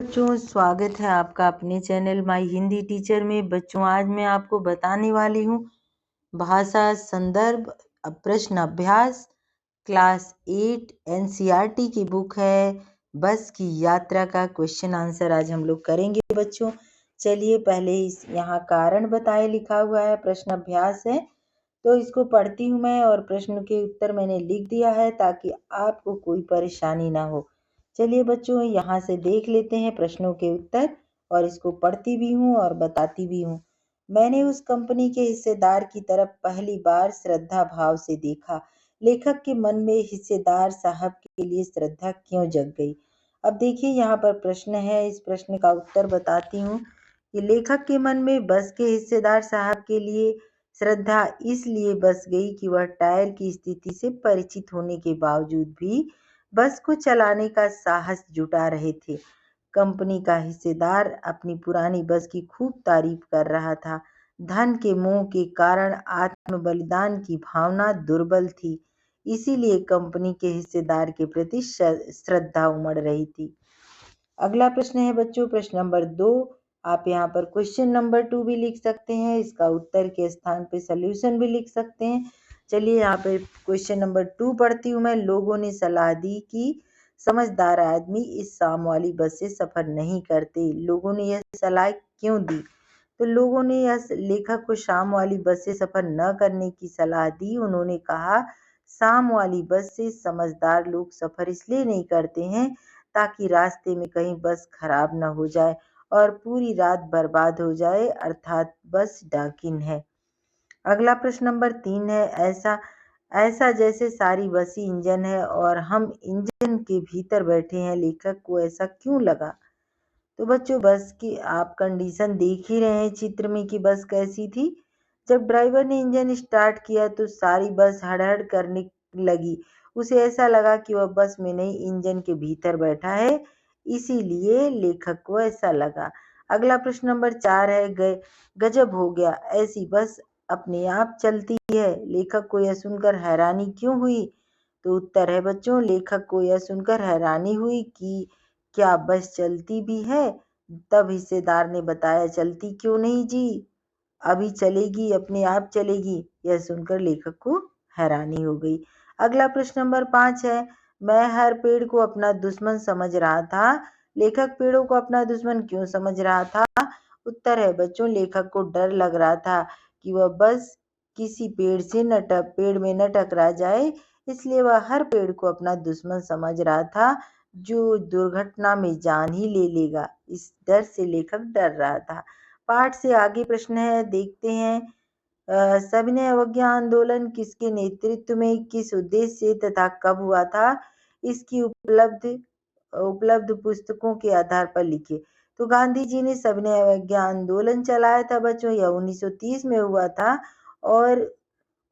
बच्चों, स्वागत है आपका अपने चैनल माई हिंदी टीचर में। बच्चों, आज मैं आपको बताने वाली हूँ भाषा संदर्भ प्रश्न अभ्यास क्लास 8 एनसीईआरटी की बुक है बस की यात्रा का क्वेश्चन आंसर आज हम लोग करेंगे। बच्चों, चलिए पहले इस यहाँ कारण बताए लिखा हुआ है, प्रश्न अभ्यास है, तो इसको पढ़ती हूँ मैं और प्रश्न के उत्तर मैंने लिख दिया है ताकि आपको कोई परेशानी ना हो। चलिए बच्चों, यहाँ से देख लेते हैं प्रश्नों के उत्तर और इसको पढ़ती भी हूँ और बताती भी हूँ। मैंने उस कंपनी के हिस्सेदार की तरफ पहली बार श्रद्धा भाव से देखा। लेखक के मन में हिस्सेदार साहब के लिए श्रद्धा क्यों जग गई? अब देखिए, यहाँ पर प्रश्न है, इस प्रश्न का उत्तर बताती हूँ कि लेखक के मन में बस के हिस्सेदार साहब के लिए श्रद्धा इसलिए बस गई कि वह टायर की स्थिति से परिचित होने के बावजूद भी बस को चलाने का साहस जुटा रहे थे। कंपनी का हिस्सेदार अपनी पुरानी बस की खूब तारीफ कर रहा था। धन के मोह के कारण आत्म बलिदान की भावना दुर्बल थी, इसीलिए कंपनी के हिस्सेदार के प्रति श्रद्धा उमड़ रही थी। अगला प्रश्न है बच्चों, प्रश्न नंबर 2। आप यहाँ पर क्वेश्चन नंबर 2 भी लिख सकते हैं, इसका उत्तर के स्थान पे सॉल्यूशन भी लिख सकते हैं। चलिए यहाँ पे क्वेश्चन नंबर 2 पढ़ती हूँ मैं। लोगों ने सलाह दी कि समझदार आदमी इस शाम वाली बस से सफर नहीं करते। लोगों ने यह सलाह क्यों दी? तो लोगों ने यह लेखक को शाम वाली बस से सफर न करने की सलाह दी। उन्होंने कहा, शाम वाली बस से समझदार लोग सफर इसलिए नहीं करते हैं ताकि रास्ते में कहीं बस खराब न हो जाए और पूरी रात बर्बाद हो जाए, अर्थात बस डाकिन है। अगला प्रश्न नंबर 3 है, ऐसा ऐसा जैसे सारी बस ही इंजन है और हम इंजन के भीतर बैठे हैं, लेखक को ऐसा क्यों लगा? तो बच्चों, बस की आप कंडीशन देख ही रहे हैं चित्र में कि बस कैसी थी। जब ड्राइवर ने इंजन स्टार्ट किया तो सारी बस हड़हड़ करने लगी। उसे ऐसा लगा कि वह बस में नहीं, इंजन के भीतर बैठा है, इसीलिए लेखक को ऐसा लगा। अगला प्रश्न नंबर 4 है, गजब हो गया, ऐसी बस अपने आप चलती है। लेखक को यह सुनकर हैरानी क्यों हुई? तो उत्तर है बच्चों, लेखक को यह सुनकर हैरानी हुई कि क्या बस चलती भी है? तब हिस्सेदार ने बताया, चलती क्यों नहीं जी, अभी चलेगी, अपने आप चलेगी। यह सुनकर लेखक को हैरानी हो गई। अगला प्रश्न नंबर 5 है, मैं हर पेड़ को अपना दुश्मन समझ रहा था। लेखक पेड़ों को अपना दुश्मन क्यों समझ रहा था? उत्तर है बच्चों, लेखक को डर लग रहा था कि वह बस किसी पेड़ में न टकरा जाए, इसलिए वह हर पेड़ को अपना दुश्मन समझ रहा था जो दुर्घटना में जान ही ले लेगा। इस डर से लेखक डर रहा था। पाठ से आगे प्रश्न है, देखते हैं। सविनय अवज्ञा आंदोलन किसके नेतृत्व में, किस उद्देश्य से तथा कब हुआ था? इसकी उपलब्ध पुस्तकों के आधार पर लिखिए। तो गांधी जी ने सविनय अवज्ञा आंदोलन चलाया था बच्चों, यह 1930 में हुआ था और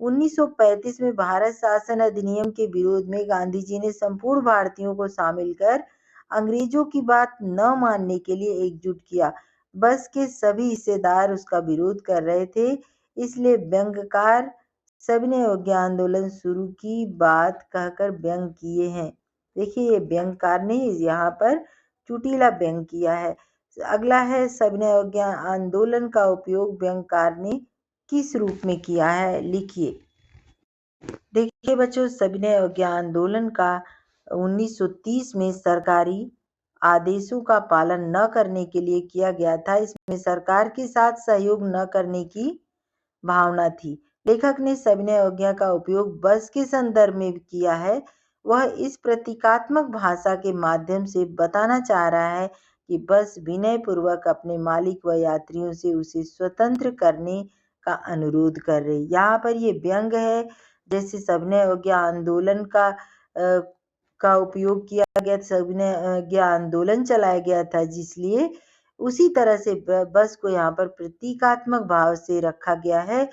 1935 में भारत शासन अधिनियम के विरोध में गांधी जी ने संपूर्ण भारतीयों को शामिल कर अंग्रेजों की बात न मानने के लिए एकजुट किया। बस के सभी हिस्सेदार उसका विरोध कर रहे थे, इसलिए व्यंग्यकार सविनय अवज्ञा आंदोलन शुरू की बात कहकर व्यंग किए हैं। देखिए, ये व्यंग्यकार ने यहाँ पर चुटीला व्यंग किया है। अगला है, सविनय अवज्ञा आंदोलन का उपयोग व्यंग्यकार ने किस रूप में किया है? लिखिए। देखिए बच्चों, सविनय अवज्ञा आंदोलन का 1930 में सरकारी आदेशों का पालन न करने के लिए किया गया था। इसमें सरकार के साथ सहयोग न करने की भावना थी। लेखक ने सविनय अवज्ञा का उपयोग बस के संदर्भ में किया है। वह इस प्रतीकात्मक भाषा के माध्यम से बताना चाह रहा है कि बस विनय पूर्वक अपने मालिक व यात्रियों से उसे स्वतंत्र करने का अनुरोध कर रही। यहाँ पर ये व्यंग है, जैसे सविनय अवज्ञा आंदोलन का उपयोग किया गया, सविनय अवज्ञा आंदोलन चलाया गया था, जिसलिए उसी तरह से बस को यहाँ पर प्रतीकात्मक भाव से रखा गया है।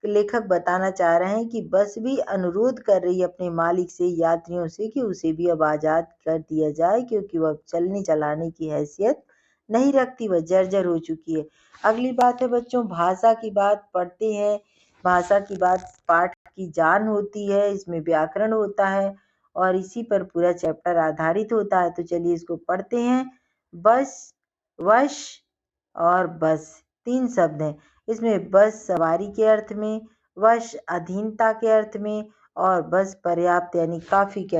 लेखक बताना चाह रहे हैं कि बस भी अनुरोध कर रही है अपने मालिक से, यात्रियों से, कि उसे भी अब आजाद कर दिया जाए, क्योंकि वह चलने चलाने की हैसियत नहीं रखती, वह जर्जर हो चुकी है। अगली बात है बच्चों, भाषा की बात पढ़ते हैं। भाषा की बात पाठ की जान होती है, इसमें व्याकरण होता है और इसी पर पूरा चैप्टर आधारित होता है। तो चलिए इसको पढ़ते हैं। बस, वश और बस 3 शब्द हैं। इसमें बस सवारी के अर्थ में, वश अधीनता के अर्थ में और बस पर्याप्त यानी काफ़ी के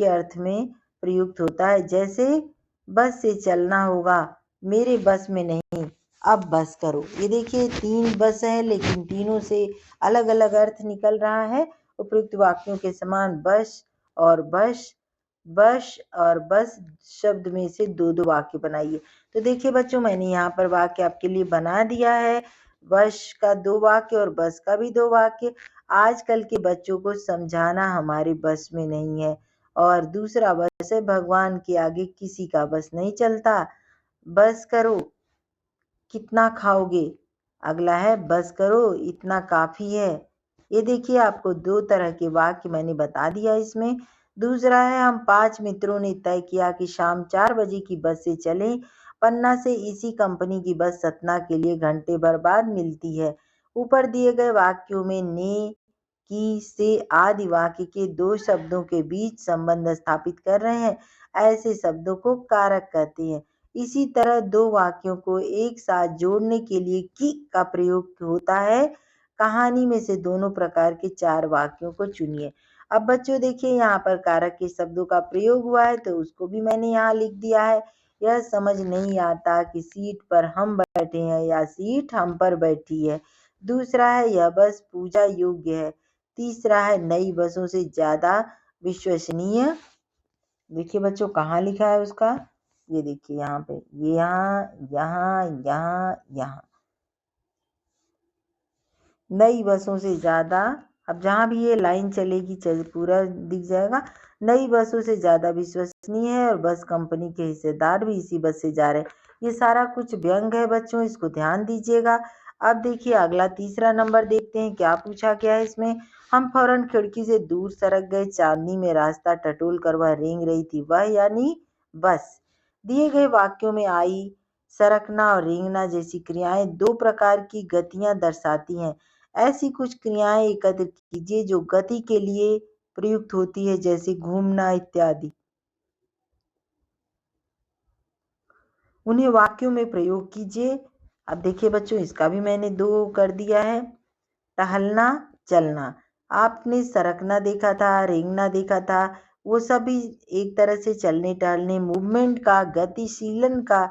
अर्थ में, प्रयुक्त होता है। जैसे बस से चलना होगा, मेरे बस में नहीं, अब बस करो। ये देखिए 3 बस है लेकिन तीनों से अलग-अलग अर्थ निकल रहा है। उपयुक्त वाक्यों के समान बस और बस शब्द में से 2-2 वाक्य बनाइए। तो देखिए बच्चों मैंने यहाँ पर वाक्य आपके लिए बना दिया है। बस का 2 वाक्य और बस का भी 2 वाक्य। आजकल के बच्चों को समझाना हमारे बस में नहीं है। और दूसरा वैसे भगवान के आगे किसी का बस नहीं चलता। बस करो, कितना खाओगे? अगला है बस करो, इतना काफ़ी है। ये देखिए आपको 2 तरह के वाक्य मैंने बता दिया इसमें। दूसरा है हम 5 मित्रों ने तय किया कि शाम 4 बजे की बस से चलें। पन्ना से इसी कंपनी की बस सतना के लिए घंटे भर बाद मिलती है। ऊपर दिए गए वाक्यों में ने, की, से आदि वाक्य के 2 शब्दों के बीच संबंध स्थापित कर रहे हैं। ऐसे शब्दों को कारक कहते हैं। इसी तरह 2 वाक्यों को एक साथ जोड़ने के लिए की का प्रयोग होता है। कहानी में से दोनों प्रकार के 4 वाक्यों को चुनिए। अब बच्चों देखिए यहाँ पर कारक के शब्दों का प्रयोग हुआ है तो उसको भी मैंने यहाँ लिख दिया है। यह समझ नहीं आता कि सीट पर हम बैठे हैं या सीट हम पर बैठी है। दूसरा है यह बस पूजा योग्य है। तीसरा है नई बसों से ज़्यादा विश्वसनीय। देखिए बच्चों कहाँ लिखा है उसका, ये देखिए यहाँ पे, ये यहाँ नई बसों से ज़्यादा। अब जहाँ भी ये लाइन चलेगी पूरा दिख जाएगा। नई बसों से ज़्यादा विश्वसनीय है और बस कंपनी के हिस्सेदार भी इसी बस से जा रहे हैं। ये सारा कुछ व्यंग है बच्चों, इसको ध्यान दीजिएगा। अब देखिए अगला तीसरा नंबर देखते हैं क्या पूछा गया है इसमें। हम फौरन खिड़की से दूर सरक गए। चांदनी में रास्ता टटोल कर वह रेंग रही थी, वह यानी बस। दिए गए वाक्यों में आई, सरकना और रेंगना जैसी क्रियाएं 2 प्रकार की गतियां दर्शाती हैं। ऐसी कुछ क्रियाएं एकत्र कीजिए जो गति के लिए प्रयुक्त होती है, जैसे घूमना इत्यादि। उन्हें वाक्यों में प्रयोग कीजिए। अब देखिए बच्चों इसका भी मैंने 2 कर दिया है। टहलना, चलना। आपने सरकना देखा था, रेंगना देखा था, वो सभी एक तरह से चलने टहलने मूवमेंट का, गतिशीलन का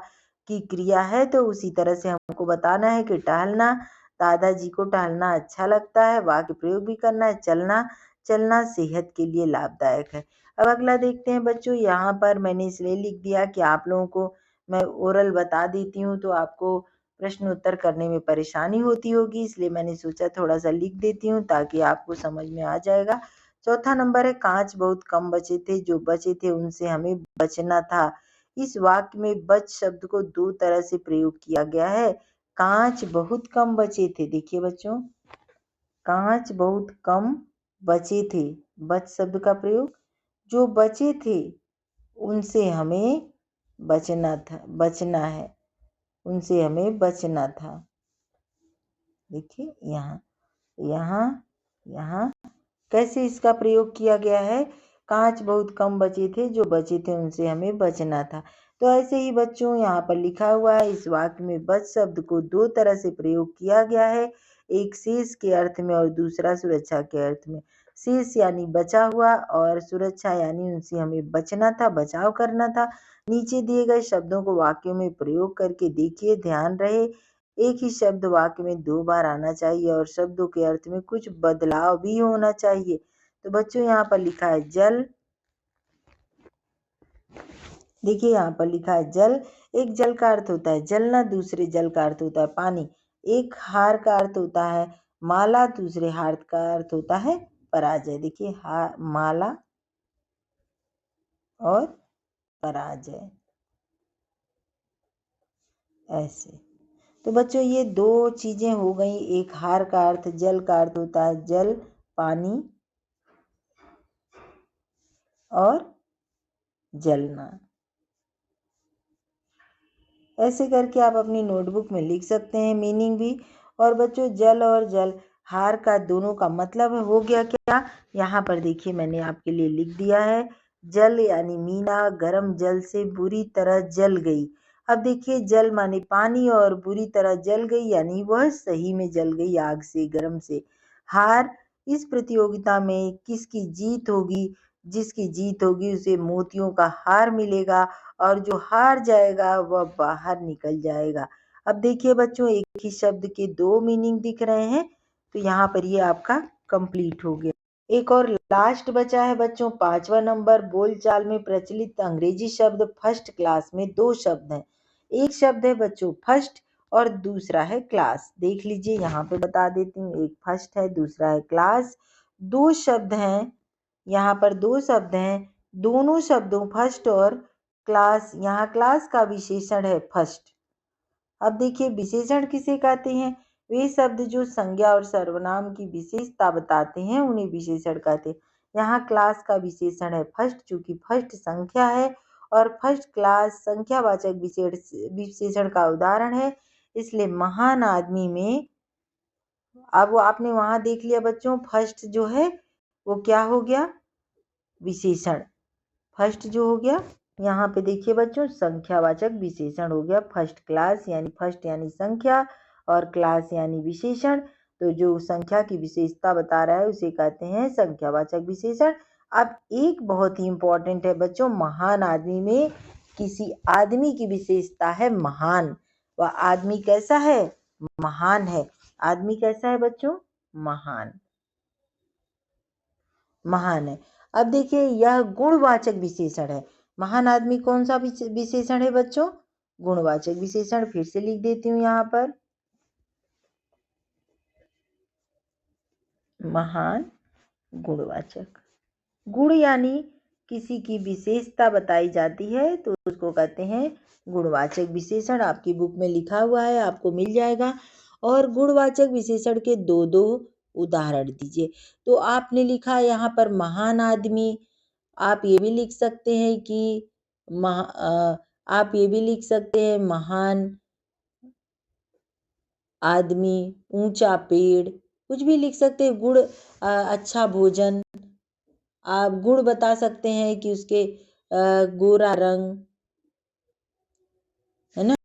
की क्रिया है। तो उसी तरह से हमको बताना है कि टहलना, दादाजी को टहलना अच्छा लगता है, वाक्य प्रयोग भी करना है। चलना सेहत के लिए लाभदायक है। अब अगला देखते हैं बच्चों। यहाँ पर मैंने इसलिए लिख दिया कि आप लोगों को मैं ओरल बता देती हूँ तो आपको प्रश्न उत्तर करने में परेशानी होती होगी, इसलिए मैंने सोचा थोड़ा सा लिख देती हूँ ताकि आपको समझ में आ जाएगा। चौथा नंबर है कांच बहुत कम बचे थे, जो बचे थे उनसे हमें बचना था। इस वाक्य में बच शब्द को 2 तरह से प्रयोग किया गया है। कांच बहुत कम बचे थे, देखिए बच्चों कांच बहुत कम बचे थे, बच शब्द का प्रयोग। जो बचे थे उनसे हमें बचना है, उनसे हमें बचना था। देखिए यहाँ कैसे इसका प्रयोग किया गया है। कांच बहुत कम बचे थे, जो बचे थे उनसे हमें बचना था। तो ऐसे ही बच्चों यहाँ पर लिखा हुआ है इस वाक्य में बच शब्द को 2 तरह से प्रयोग किया गया है। एक शेष के अर्थ में और दूसरा सुरक्षा के अर्थ में। शेष यानी बचा हुआ और सुरक्षा यानी उनसे हमें बचना था, बचाव करना था। नीचे दिए गए शब्दों को वाक्यों में प्रयोग करके देखिए। ध्यान रहे एक ही शब्द वाक्य में 2 बार आना चाहिए और शब्दों के अर्थ में कुछ बदलाव भी होना चाहिए। तो बच्चों यहाँ पर लिखा है जल। देखिए यहाँ पर लिखा है जल। एक जल का अर्थ होता है जलना, दूसरे जल का अर्थ होता है पानी। एक हार का अर्थ होता है माला, दूसरे हार का अर्थ होता है पराजय। देखिए माला और पराजय ऐसे। तो बच्चों ये 2 चीजें हो गई। एक हार का अर्थ, जल का अर्थ होता है जल, पानी और जलना। ऐसे करके आप अपनी नोटबुक में लिख सकते हैं मीनिंग भी। और बच्चों जल और जल हार का दोनों का मतलब हो गया क्या, यहाँ पर देखिए मैंने आपके लिए लिख दिया है। जल यानी मीना गर्म जल से बुरी तरह जल गई। अब देखिए जल माने पानी और बुरी तरह जल गई यानी वह सही में जल गई आग से, गर्म से। हार, इस प्रतियोगिता में किसकी जीत होगी? जिसकी जीत होगी उसे मोतियों का हार मिलेगा और जो हार जाएगा वह बाहर निकल जाएगा। अब देखिए बच्चों एक ही शब्द के दो मीनिंग दिख रहे हैं, तो यहाँ पर ये आपका कंप्लीट हो गया। एक और लास्ट बचा है बच्चों 5वां नंबर। बोलचाल में प्रचलित अंग्रेजी शब्द फर्स्ट क्लास में दो शब्द हैं। एक शब्द है बच्चों फर्स्ट और दूसरा है क्लास। देख लीजिए यहाँ पे बता देती हूँ, एक फर्स्ट है दूसरा है क्लास। दो शब्द हैं, यहाँ पर दो शब्द हैं, दोनों शब्दों फर्स्ट और क्लास, यहाँ क्लास का विशेषण है फर्स्ट। अब देखिए विशेषण किसे कहते हैं? वे शब्द जो संज्ञा और सर्वनाम की विशेषता बताते हैं उन्हें विशेषण कहते हैं। यहाँ क्लास का विशेषण है फर्स्ट, चूंकि फर्स्ट संख्या है और फर्स्ट क्लास संख्यावाचक विशेषण का उदाहरण है, इसलिए महान आदमी में अब वो आपने वहां देख लिया बच्चों, फर्स्ट जो है वो क्या हो गया? विशेषण। फर्स्ट जो हो गया यहाँ पे देखिए बच्चों संख्यावाचक विशेषण हो गया। फर्स्ट क्लास यानी फर्स्ट यानी संख्या और क्लास यानी विशेषण। तो जो संख्या की विशेषता बता रहा है उसे कहते हैं संख्यावाचक विशेषण। अब एक बहुत ही इंपॉर्टेंट है बच्चों, महान आदमी में किसी आदमी की विशेषता है महान। वह आदमी कैसा है? महान है। आदमी कैसा है बच्चों? महान, महान है। अब देखिए यह गुणवाचक विशेषण है। महान आदमी कौन सा विशेषण है बच्चों? गुणवाचक विशेषण। फिर से लिख देती हूँ यहाँ पर, महान गुणवाचक। गुण यानी किसी की विशेषता बताई जाती है तो उसको कहते हैं गुणवाचक विशेषण। आपकी बुक में लिखा हुआ है, आपको मिल जाएगा। और गुणवाचक विशेषण के दो दो उदाहरण दीजिए। तो आपने लिखा यहाँ पर महान आदमी, आप ये भी लिख सकते हैं कि आप ये भी लिख सकते हैं महान आदमी, ऊंचा पेड़, कुछ भी लिख सकते हैं। गुड़, अच्छा भोजन। आप गुण बता सकते हैं कि उसके गोरा रंग, है ना।